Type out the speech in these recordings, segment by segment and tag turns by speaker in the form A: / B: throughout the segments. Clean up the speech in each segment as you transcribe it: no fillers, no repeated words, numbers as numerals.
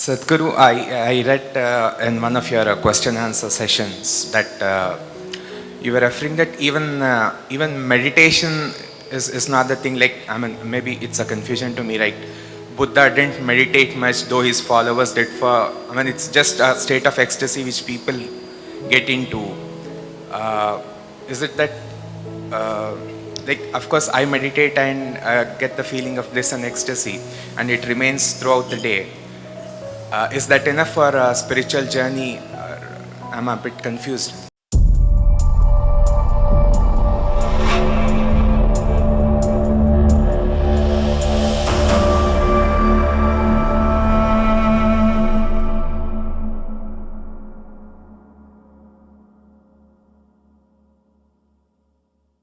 A: Sadhguru, I read in one of your question answer sessions that you were referring that even meditation is not the thing. Like, I mean, maybe it's a confusion to me, right? Buddha didn't meditate much, though his followers did. I mean, it's just a state of ecstasy which people get into. Uh, is it that, like, of course, I meditate and get the feeling of bliss and ecstasy, and it remains throughout the day. Is that enough for a spiritual journey? I'm a bit confused.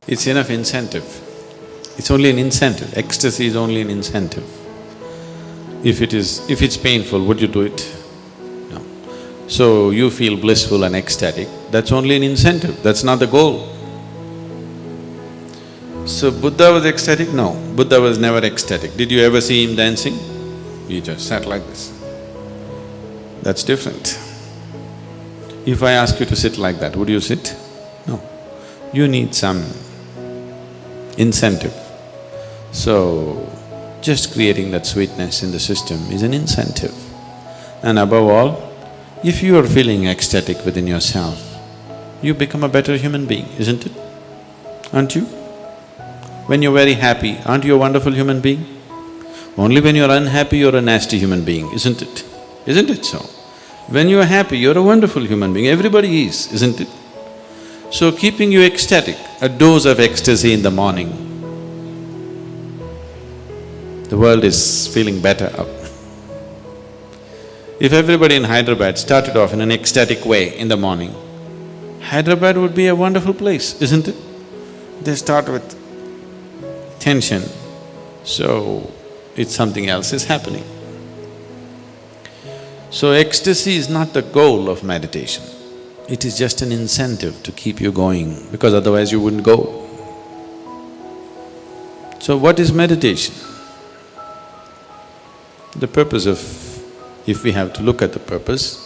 B: It's enough incentive. It's only an incentive. Ecstasy is only an incentive. If it's painful, would you do it? No. So you feel blissful and ecstatic, that's only an incentive, that's not the goal. So Buddha was ecstatic? No, Buddha was never ecstatic. Did you ever see him dancing? He just sat like this. That's different. If I ask you to sit like that, would you sit? No. You need some incentive. So, just creating that sweetness in the system is an incentive. And above all, if you are feeling ecstatic within yourself, you become a better human being, isn't it? Aren't you? When you're very happy, aren't you a wonderful human being? Only when you're unhappy, you're a nasty human being, isn't it? Isn't it so? When you're happy, you're a wonderful human being, everybody is, isn't it? So keeping you ecstatic, a dose of ecstasy in the morning, the world is feeling better up. If everybody in Hyderabad started off in an ecstatic way in the morning, Hyderabad would be a wonderful place, isn't it? They start with tension, so it's something else is happening. So ecstasy is not the goal of meditation, it is just an incentive to keep you going, because otherwise you wouldn't go. So what is meditation? The purpose of… if we have to look at the purpose,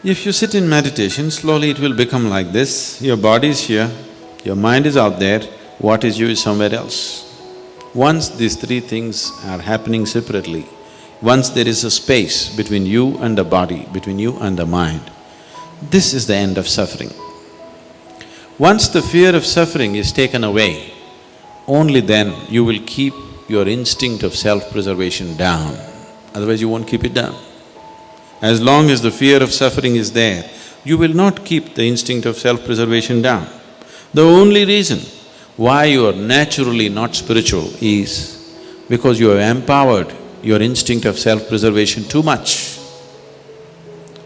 B: if you sit in meditation, slowly it will become like this, your body is here, your mind is out there, what is you is somewhere else. Once these three things are happening separately, once there is a space between you and the body, between you and the mind, this is the end of suffering. Once the fear of suffering is taken away, only then you will keep your instinct of self-preservation down, otherwise you won't keep it down. As long as the fear of suffering is there, you will not keep the instinct of self-preservation down. The only reason why you are naturally not spiritual is because you have empowered your instinct of self-preservation too much.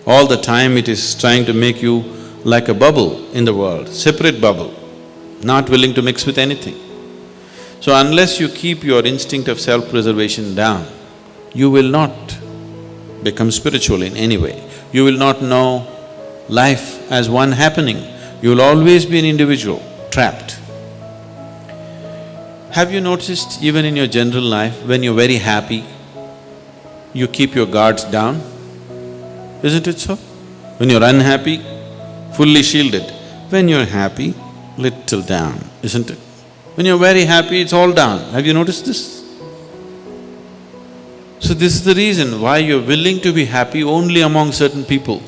B: All the time it is trying to make you like a bubble in the world, separate bubble, not willing to mix with anything. So unless you keep your instinct of self-preservation down, you will not become spiritual in any way. You will not know life as one happening. You will always be an individual, trapped. Have you noticed even in your general life, when you're very happy, you keep your guards down? Isn't it so? When you're unhappy, fully shielded. When you're happy, little down, isn't it? When you're very happy, it's all down. Have you noticed this? So this is the reason why you're willing to be happy only among certain people.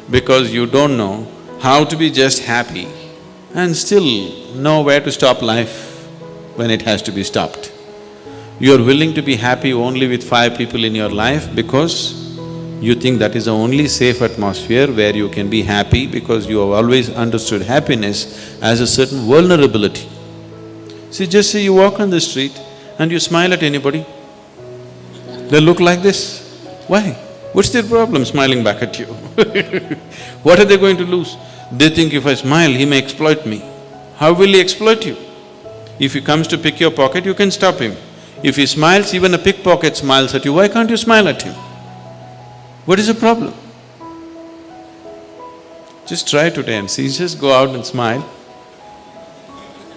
B: Because you don't know how to be just happy and still know where to stop life when it has to be stopped. You're willing to be happy only with 5 people in your life because you think that is the only safe atmosphere where you can be happy, because you have always understood happiness as a certain vulnerability. See, just say you walk on the street and you smile at anybody, they look like this. Why? What's their problem smiling back at you? What are they going to lose? They think if I smile, he may exploit me. How will he exploit you? If he comes to pick your pocket, you can stop him. If he smiles, even a pickpocket smiles at you, why can't you smile at him? What is the problem? Just try today and see, just go out and smile.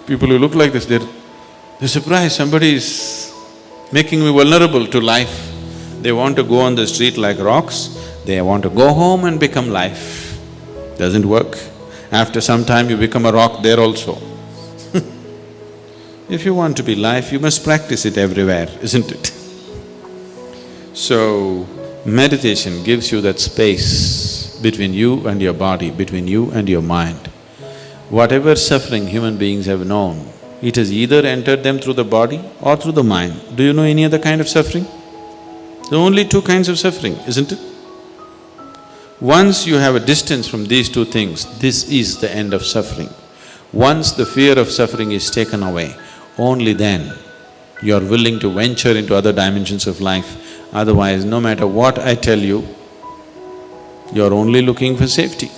B: People who look like this, they're surprised somebody is making me vulnerable to life. They want to go on the street like rocks, they want to go home and become life. Doesn't work. After some time you become a rock there also. If you want to be life, you must practice it everywhere, isn't it? So, meditation gives you that space between you and your body, between you and your mind. Whatever suffering human beings have known, it has either entered them through the body or through the mind. Do you know any other kind of suffering? There are only two kinds of suffering, isn't it? Once you have a distance from these two things, this is the end of suffering. Once the fear of suffering is taken away, only then you are willing to venture into other dimensions of life. Otherwise, no matter what I tell you, you are only looking for safety.